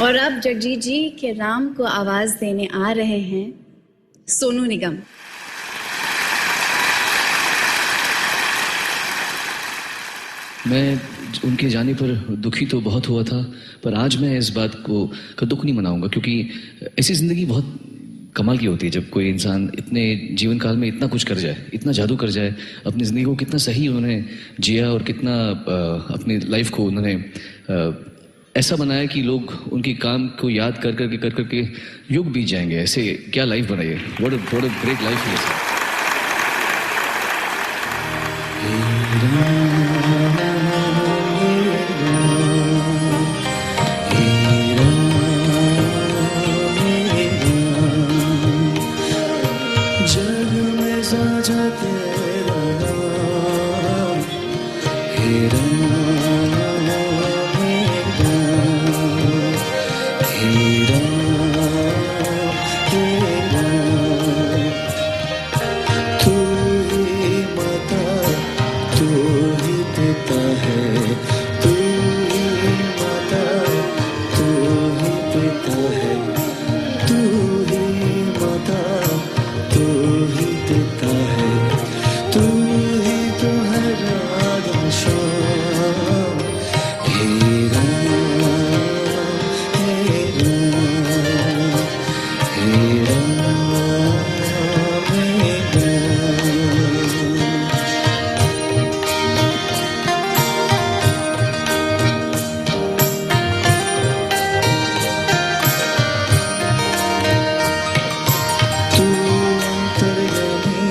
और अब जगजीत जी के राम को आवाज देने आ रहे हैं सोनू निगम। मैं उनके जाने पर दुखी तो बहुत हुआ था, पर आज मैं इस बात का दुख नहीं मनाऊंगा, क्योंकि ऐसी ज़िंदगी बहुत कमाल की होती है जब कोई इंसान इतने जीवन काल में इतना कुछ कर जाए, इतना जादू कर जाए, अपनी ज़िंदगी को कितना सही उन्होंने जिया और कितना अपनी लाइफ को उन्होंने ऐसा बनाया कि लोग उनके काम को याद कर करके युग बीत जाएंगे। ऐसे क्या लाइफ बनाई है, व्हाट अ ग्रेट लाइफ है। जग में साझा तेरा नाम, हे राम, हे राम, हे राम। तू ही माता, तू ही पिता है, तू ही माता, तू ही पिता है, तू ही माता, तू ही पिता है, तू ही तो है रात शाम। हे राम, हे राम, हे राम, हे राम। तू अंतर्यामी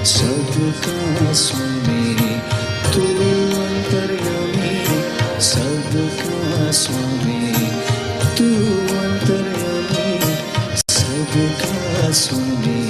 सबका स्वामी, तू अंतर्यामी सबका स्वामी, तू अंतर्यामी सबका स्वामी।